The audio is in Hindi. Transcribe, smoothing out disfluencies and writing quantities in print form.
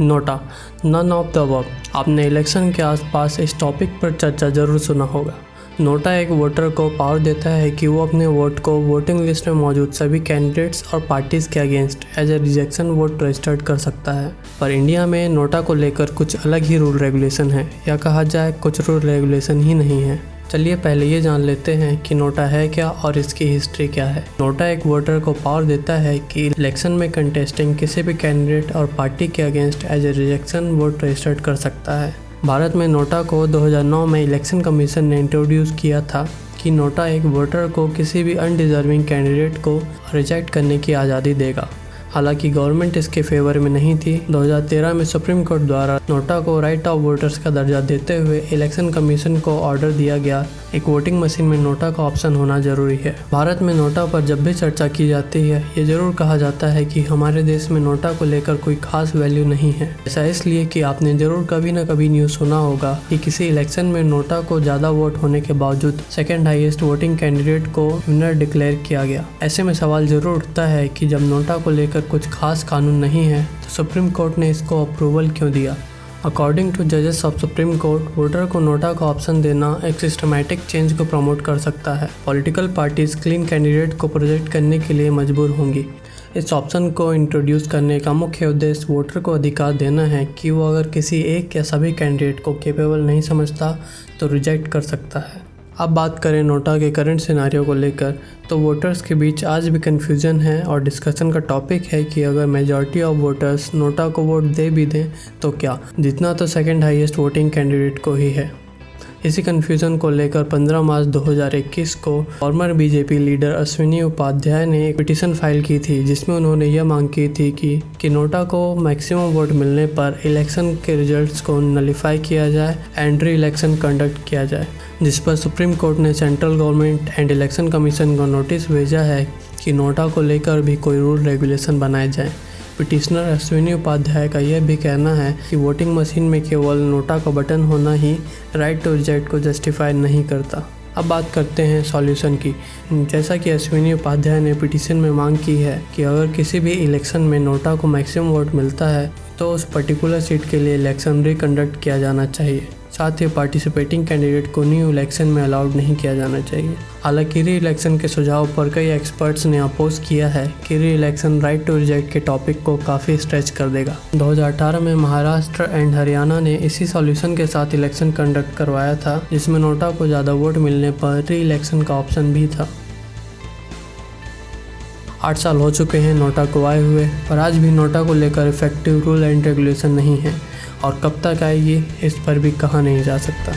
NOTA, none of the above. आपने इलेक्शन के आसपास इस टॉपिक पर चर्चा जरूर सुना होगा। नोटा एक वोटर को पावर देता है कि वो अपने वोट को वोटिंग लिस्ट में मौजूद सभी कैंडिडेट्स और पार्टीज़ के against as a rejection vote registered कर सकता है। पर इंडिया में नोटा को लेकर कुछ अलग ही रूल रेगुलेशन है, या कहा जाए कुछ रूल रेगुलेशन ही नहीं है। चलिए पहले ये जान लेते हैं कि नोटा है क्या और इसकी हिस्ट्री क्या है। नोटा एक वोटर को पावर देता है कि इलेक्शन में कंटेस्टिंग किसी भी कैंडिडेट और पार्टी के against as a rejection vote registered कर सकता है। भारत में नोटा को 2009 में इलेक्शन कमीशन ने इंट्रोड्यूस किया था कि नोटा एक वोटर को किसी भी अनडिजर्विंग कैंडिडेट को रिजेक्ट करने की आज़ादी देगा। हालांकि गवर्नमेंट इसके फेवर में नहीं थी। 2013 में सुप्रीम कोर्ट द्वारा नोटा को राइट ऑफ वोटर्स का दर्जा देते हुए इलेक्शन कमीशन को ऑर्डर दिया गया एक वोटिंग मशीन में नोटा का ऑप्शन होना जरूरी है। भारत में नोटा पर जब भी चर्चा की जाती है, ये जरूर कहा जाता है कि हमारे देश में नोटा को लेकर कोई खास वैल्यू नहीं है। ऐसा इसलिए कि आपने जरूर कभी न कभी न्यूज़ सुना होगा कि किसी इलेक्शन में नोटा को ज़्यादा वोट होने के बावजूद सेकेंड हाईएस्ट वोटिंग कैंडिडेट को विनर डिक्लेयर किया गया। ऐसे में सवाल जरूर उठता है कि जब नोटा को लेकर कुछ खास कानून नहीं है तो सुप्रीम कोर्ट ने इसको अप्रूवल क्यों दिया। अकॉर्डिंग टू जजेस ऑफ सुप्रीम कोर्ट, वोटर को नोटा का ऑप्शन देना एक सिस्टमैटिक चेंज को प्रमोट कर सकता है। पॉलिटिकल पार्टीज क्लीन कैंडिडेट को प्रोजेक्ट करने के लिए मजबूर होंगी। इस ऑप्शन को इंट्रोड्यूस करने का मुख्य उद्देश्य वोटर को अधिकार देना है कि वो अगर किसी एक या सभी कैंडिडेट को कैपेबल नहीं समझता तो रिजेक्ट कर सकता है। अब बात करें नोटा के करंट सिनारियो को लेकर, तो वोटर्स के बीच आज भी कन्फ्यूजन है और डिस्कशन का टॉपिक है कि अगर मेजॉरिटी ऑफ वोटर्स नोटा को वोट दे भी दें तो क्या, जितना तो सेकंड हाईएस्ट वोटिंग कैंडिडेट को ही है। इसी कन्फ्यूज़न को लेकर 15 मार्च 2021 को former BJP leader Ashwini Upadhyay ने एक पिटीशन फाइल की थी, जिसमें उन्होंने यह मांग की थी कि नोटा को मैक्सिमम वोट मिलने पर इलेक्शन के रिजल्ट्स को नलिफाई किया जाए एंड री इलेक्शन कंडक्ट किया जाए, जिस पर सुप्रीम कोर्ट ने central government and election commission को नोटिस भेजा है कि नोटा को लेकर भी कोई रूल रेगुलेशन बनाए जाए। पिटिशनर अश्विनी उपाध्याय का यह भी कहना है कि वोटिंग मशीन में केवल नोटा का बटन होना ही राइट टू रिजेक्ट को जस्टिफाई नहीं करता। अब बात करते हैं सॉल्यूशन की। जैसा कि अश्विनी उपाध्याय ने पिटीशन में मांग की है कि अगर किसी भी इलेक्शन में नोटा को मैक्सिमम वोट मिलता है तो उस पर्टिकुलर सीट के लिए इलेक्शन रिकंडक्ट किया जाना चाहिए। साथ ही पार्टिसिपेटिंग कैंडिडेट को न्यू इलेक्शन में अलाउड नहीं किया जाना चाहिए। हालांकि री इलेक्शन के सुझाव पर कई एक्सपर्ट्स ने अपोज किया है कि re election right to reject के टॉपिक को काफ़ी स्ट्रेच कर देगा। 2018 में महाराष्ट्र एंड हरियाणा ने इसी सॉल्यूशन के साथ इलेक्शन कंडक्ट करवाया था, जिसमें नोटा को ज़्यादा वोट मिलने पर री इलेक्शन का ऑप्शन भी था। 8 साल हो चुके हैं नोटा को आए हुए, पर आज भी नोटा को लेकर इफेक्टिव रूल एंड रेगुलेशन नहीं है और कब तक आएगी इस पर भी कहा नहीं जा सकता।